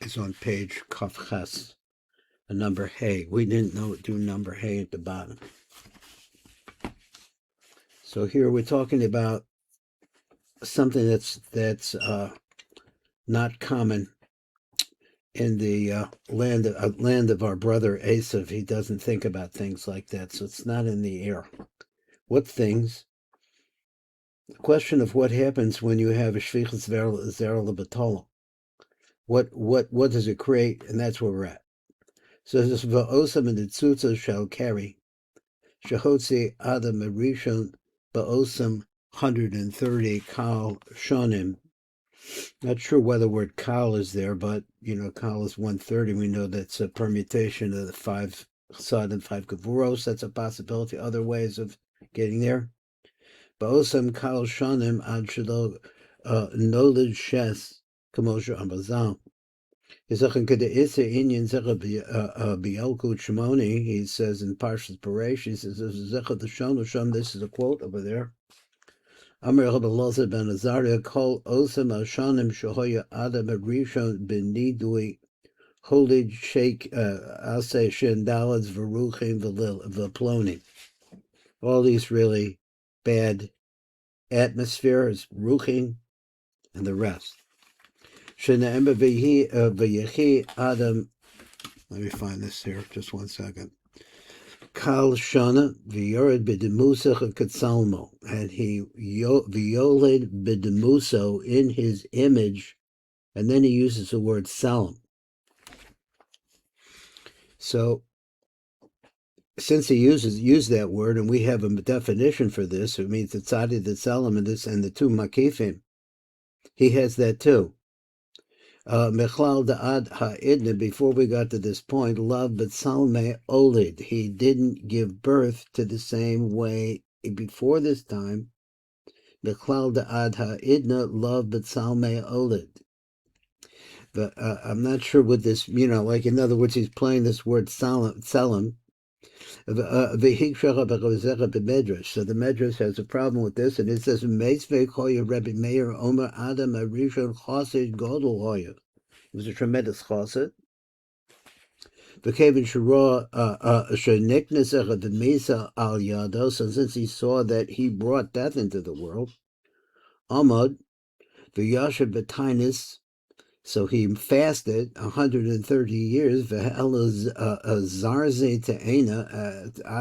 is on page Kafches, a number Hey. We didn't do number Hey at the bottom. So here we're talking about something that's not common in the land of our brother Esav. He doesn't think about things like that, so it's not in the air. What things? The question of what happens when you have a shvichas zera lebatola. What does it create? And that's where we're at. So this va'osam and the tzutza shall carry shehotzi adam rishon ba'osam 130 kal shonim. Not sure whether the word kal is there, but kal is 130. We know that's a permutation of the 5 chesed and 5 gevuros. That's a possibility. Other ways of getting there. Ba'osam kal shonim ad shelo noled shes kamosha amazal. He says in Parshas Paresh, he says, this is a quote over there. Amr ben Azariah, Kol Osam Ashanim Shahoya Adam Rishon Benidui Holid Sheikh Ase Shendalads Veruchim V'Ploni. All these really bad atmospheres, Ruchim, and the rest. Adam, let me find this here, just 1 second. Kal Shana V'Yored B'Demusach Katsalmo, and he V'Yoled B'Demuso in his image, and then he uses the word Salam. So, since he used that word, and we have a definition for this, it means the Tzadi, the Salam, and the two Makifim. He has that too. Mechlal da'ad ha'idna, before we got to this point, love b'tzalme olid. He didn't give birth to the same way before this time. Mechlal da'ad ha'idna, love b'tzalme olid. But I'm not sure what this, like in other words, he's playing this word salam. So the Medrash has a problem with this, and it says, Rebbe Meir Omer Adam Arishon Chosid Godel Hoya. It was a tremendous chosid. So since he saw that he brought death into the world, Amad, V'yasher B'tainis, so he fasted 130 years. I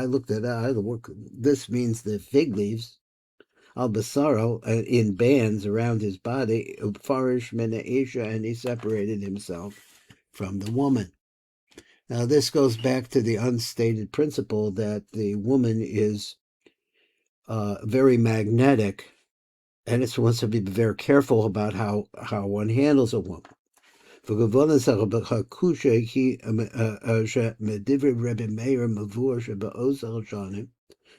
looked at it. This means the fig leaves. Al basaro, in bands around his body. Farish mena isha, and he separated himself from the woman. Now this goes back to the unstated principle that the woman is very magnetic, and it's one to be very careful about how one handles a woman. That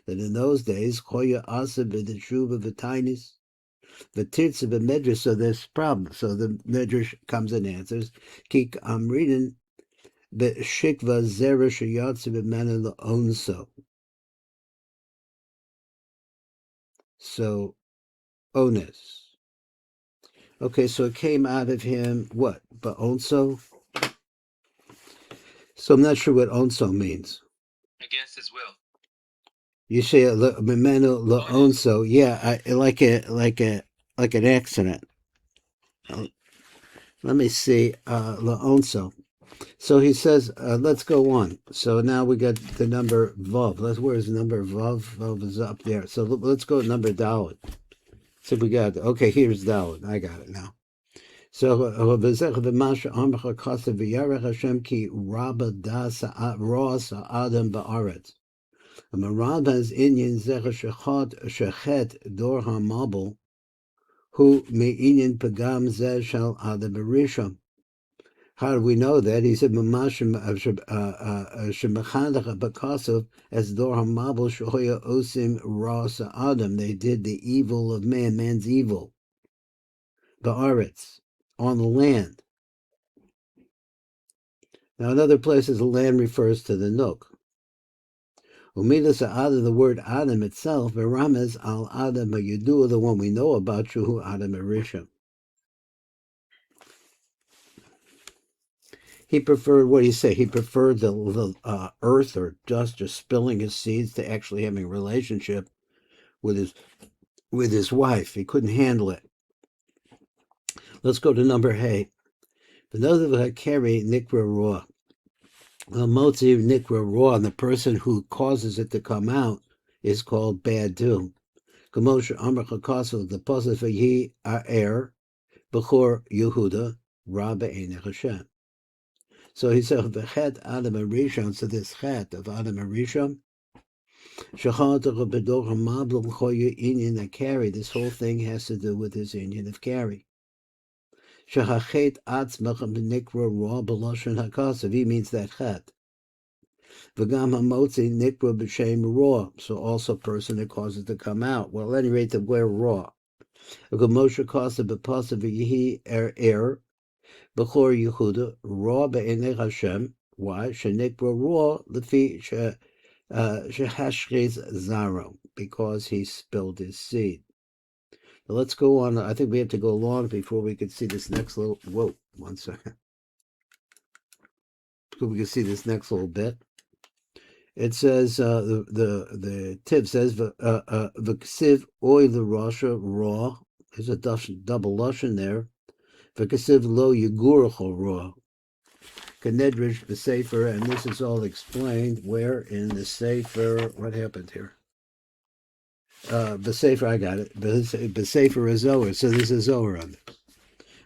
in those days, so there's problem. So the Medrash comes and answers. I'm reading the Shikva Zera Shayatsi B'Mana Onso. So, onus. Okay, so it came out of him, what? Ba'onso? So I'm not sure what onso means. Against his will. You say B'Mana Onso. Yeah, like an accident. Let me see. La'onso. So he says, let's go on. So now we got the number Vav. Where's the number Vav? Vav is up there. So let's go to number Dalet. So we got, okay, here's Dalet. I got it now. So, Hashem ki rabba das ros adam ba'aretz. Rabba's Inyan zecher shechet dor hamabel hu me'inyan pagam zeh shal adam berishon. How do we know that? He said, "Shemachadach as dor hamabel shoya osim ras adam." They did the evil of man's evil. Ba'aretz, on the land. Now, in other places, the land refers to the nook. Umidas Adam, the word Adam itself, Baramas al Adam Yudu, the one we know about, Shuhu Adam Arisham. He preferred, what do you say? He preferred the earth or dust or spilling his seeds to actually having a relationship with his wife. He couldn't handle it. Let's go to number 8. V'nodav hakeri nikra roa. Motzi nikra roa, and the person who causes it to come out is called bad too. Kamosha Amar Chakaso, the Pasuk V'yi A'er B'chor Yehuda Rabba Einech Hashem. So he said, V'chet Adam Arishon, so this chet of Adam Arishon, Shachat Bedor Hamabel Choye Inyan Akari, this whole thing has to do with his Inyan of Kari. Shahachet Atzmach Nikra Ra B'Lashon HaKasav, he means that chet. V'gam HaMotzi Nikra B'Shem Ra, so also a person that causes it to come out. Well, at any rate, the word Ra. Moshe Kasa B'Pasav V'Yihi Er B'chor Yehuda Ra B'Einei Hashem. Why? Shenikra Ra Lefi Shehashchiz Zaro, because he spilled his seed. Now let's go on. I think we have to go long before we can see this next little. Whoa, 1 second. Before we can see this next little bit. It says the TIV says v'ksiv oy l'rasha raw. There's a double lashon there. V'ksiv lo yiguracho raw. Kanedrish the Sefer, and this is all explained where in the Sefer. What happened here? The Sefer, I got it. The Sefer is Zohar, so this is Zohar on it.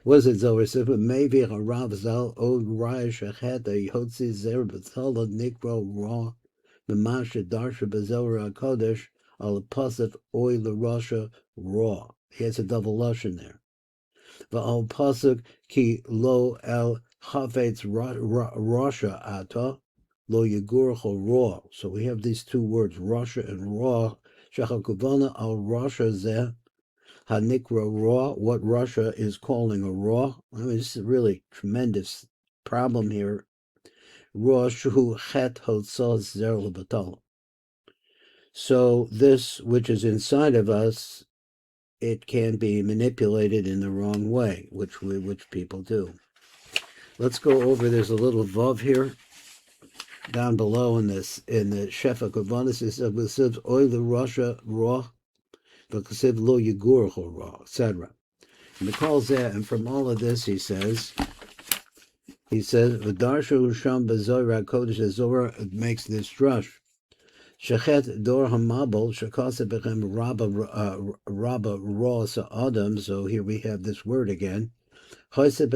What is it, Zohar? So maybe a Rav Zal Od Raya Shachet a Yotzi Zer B'Tala Nikro Ra B'Masha Darsha B'Zohar HaKodesh Al Pasif Oy L'Rasha Ra. He has a double lashon there. V'al Pasuk Ki Lo El Chafetz Rasha Ata Lo Yigurcho Ra. So we have these two words, Rasha and Ra. Shachakavana al Rasha Zeh Hanikra Ra. What Russia is calling a Ra. I mean, this is a really tremendous problem here. Ra Shu Chet Hotzah Zer L'Batal. So this which is inside of us, it can be manipulated in the wrong way, which people do. Let's go over. There's a little vav here, down below in the Shefa Kavanas. It says oil the Russia raw, v'kasiv lo yigurcho raw, etc. And he calls that, and from all of this, he says v'darshu sham b'zohar kodesh. Zohar makes this drush. Shechet dor hamabel shekasa bechem rabba raw sa'adam. So here we have this word again. Now you think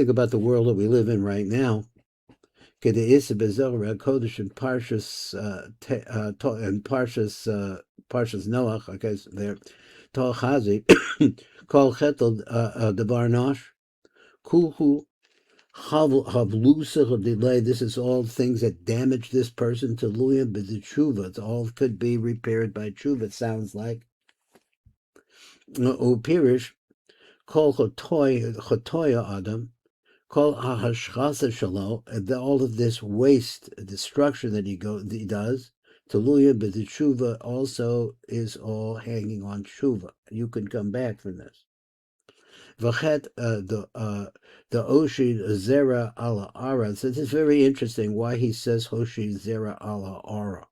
about the world that we live in right now. In Parshas Noach, I guess there, Tal Chazi, Kol Chetel Devar Nash, Kulhu Havlusach of delay. This is all things that damage this person to Luyam B'Tshuva. It's all could be repaired by Tshuva. It sounds like. O pirush, Kol Chotoya Adam, Kol Hashchasa Shalo, all of this waste, destruction that he does, Teluya B'Tshuva also is all hanging on Tshuva. You can come back from this. V'chet the Oshi Zera ala Ara. So this is very interesting why he says Hoshi Zera ala Ara.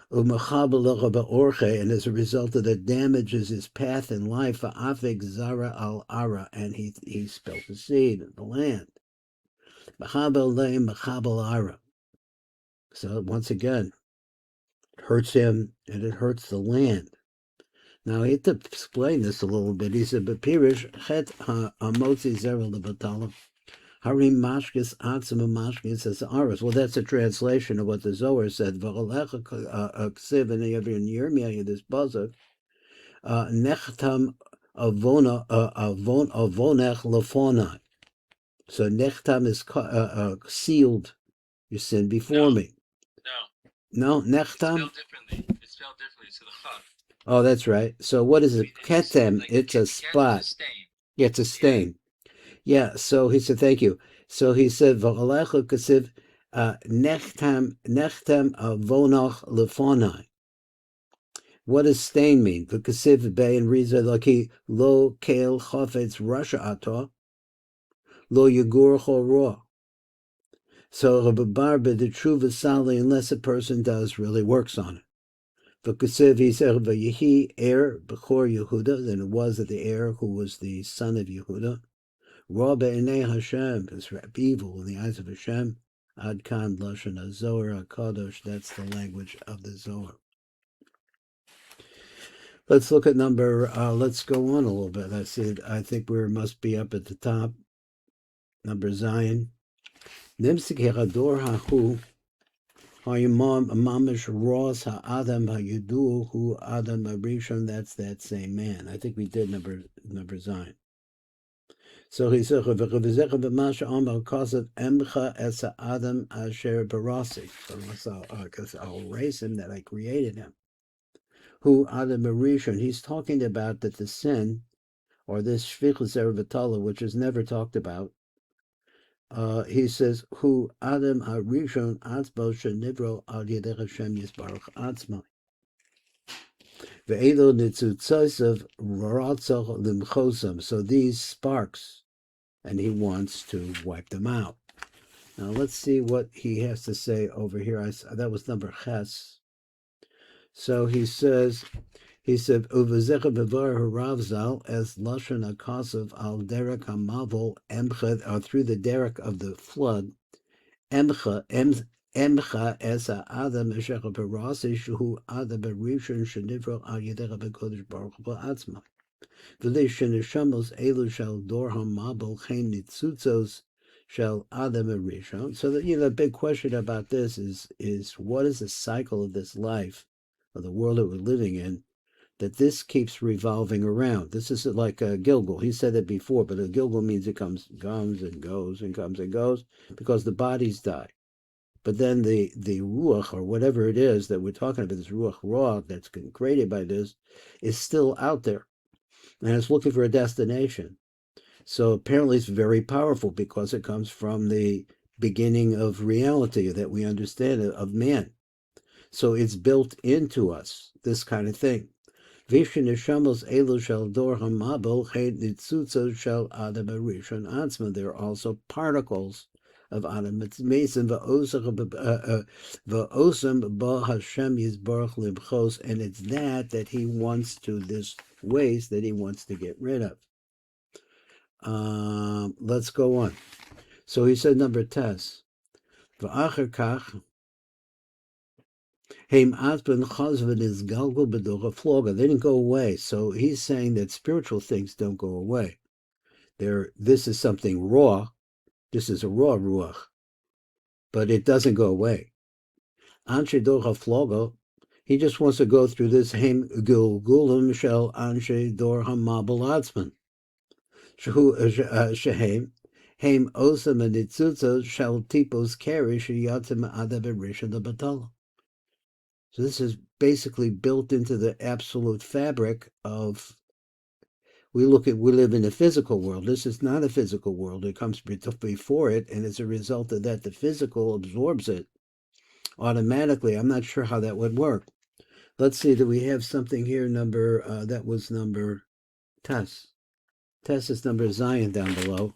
And as a result of that, damages his path in life. Afik Zara al Ara, and he spilled the seed in the land. Ara. So once again, it hurts him and it hurts the land. Now he had to explain this a little bit. He said, "But pirush chet hamotzi zera lebatala." Harim mashkis atzim mashkis as aras. Well, that's a translation of what the Zohar said. V'alecha ksiv, and you have in Yirmiyah this pasuk. Nechtam avonech lefonai. So nechtam is sealed your sin before me. No, nechtam. It's spelled differently. So the chaf. Oh, that's right. So what is it? Ketem. It's a spot. Yeah, it's a stain. Yeah, so he said, thank you. So he said, V'alecha kasiv nechtam avonach lefonai. What does stain mean? V'kasiv bay and reads like he lo kale chafetz rasha ato Lo yagur chorah. So Rabbi the tshuva sali, unless a person does really works on it. V'kusev yisech v'yehi er b'chor Yehuda, then it was that the heir who was the son of Yehuda. Ra be'enei Hashem is evil in the eyes of Hashem. Ad kan lashon hazohar hakadosh. That's the language of the Zohar. Let's look at number. Let's go on a little bit. I think we must be up at the top. Number Zion. Nimsik hador hahu. Mamish Ross Ha'adam Ha'yudu Hu Adam Arishon. That's that same man. I think we did number Zion. So he said, Emcha Esa Adam Asher Barasi. Because I'll erase him that I created him. Who Adam Arishon. He's talking about that the sin, or this Shvichus Erevatala, which is never talked about. He says, "Who Adam Harishon Atzmo Shenivro Al Yedei Hashem Yisbarach Atzmo." Ve'elo Nitzutzosav Ratzach Limchosam. So these sparks, and he wants to wipe them out. Now let's see what he has to say over here. That was number Ches. So he said, "Uvezecha bevar haravzal as lashon hakasav al derek hamavol emcha," through the derek of the flood. Emcha es ha'adam eshecha berasi shehu adam berishon shenivro al yedecha bekodesh baruch ba'atzma. V'lei sheneshamos elu shel dor hamavol chen nitzutzos shel adam berishon. So the big question about this is what is the cycle of this life, of the world that we're living in, that this keeps revolving around. This is like a Gilgul. He said that before, but a Gilgul means it comes and goes and comes and goes because the bodies die. But then the Ruach, or whatever it is that we're talking about, this Ruach Ra that's been created by this, is still out there. And it's looking for a destination. So apparently it's very powerful because it comes from the beginning of reality that we understand of man. So it's built into us, this kind of thing. They're also particles of Adam. It's Mason, and it's that he wants to, this waste that he wants to get rid of. Let's go on. So he said number tes. They didn't go away. So he's saying that spiritual things don't go away. This is something raw. This is a raw ruach, but it doesn't go away. He just wants to go through this heim gulgulim shel anshe dor hamabel atzman. Shehem heim osam and nitzutza shel tipos keri sheyatim adav rishon lebatala. So this is basically built into the absolute fabric of, we live in a physical world. This is not a physical world. It comes before it, and as a result of that, the physical absorbs it automatically. I'm not sure how that would work. Let's see that we have something here, that was number Tes. Tes is number Zion down below.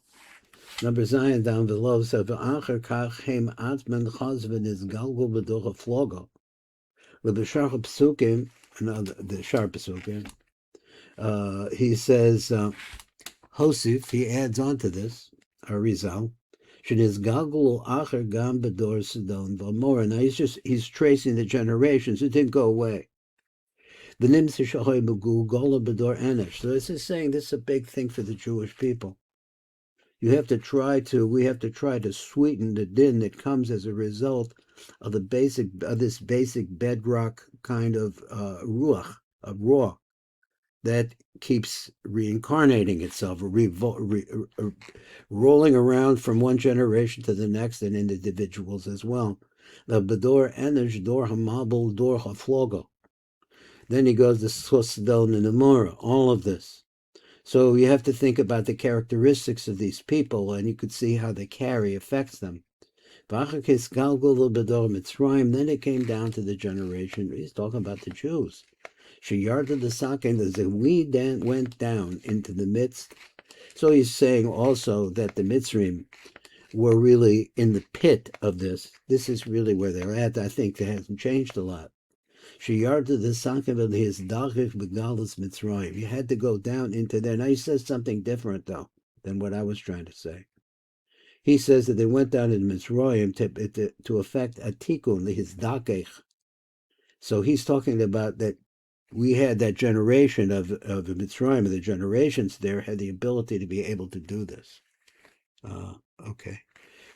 Number Zion down below, so v'acher kach heim atman chazven is galgul b'docha flogo. With the SHAAR Psukim, the SHAAR Psukim, he says, Hosif, he adds on to this, Arizal, Sheniz Galgul Acher Gam Bedor Sidon Valmora. Now he's tracing the generations. It didn't go away. The Nims Shahoy Mugu Gola Bedor Anish. So this is saying this is a big thing for the Jewish people. We have to try to sweeten the din that comes as a result of this basic bedrock kind of ruach, of raw, that keeps reincarnating itself, rolling around from one generation to the next, and in individuals as well. The bedor enerj dor hamabel dor haflogo. Then he goes to Sosdon and Amora, all of this. So you have to think about the characteristics of these people, and you could see how the carry affects them. Then it came down to the generation. He's talking about the Jews. Sheyarda the Sakin, as the weed went down into the midst So he's saying also that the Mitzrayim were really in the pit of this. This is really where they're at. I think they hasn't changed a lot. Sheyarda the Sankav of his Dachich Begalas Mitzrayim. You had to go down into there. Now he says something different though than what I was trying to say. He says that they went down in Mitzrayim to effect a tikkun, his Dachich. So he's talking about that we had that generation of Mitzrayim, the generations there had the ability to be able to do this. Okay.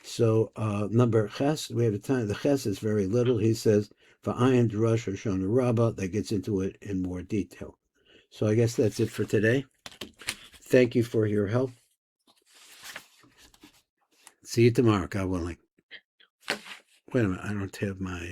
So number Ches, we have a time. The Ches is very little. He says Va'ayin Drush Shana Rabbah. That gets into it in more detail. So I guess that's it for today. Thank you for your help. See you tomorrow, God willing. Wait a minute, I don't have my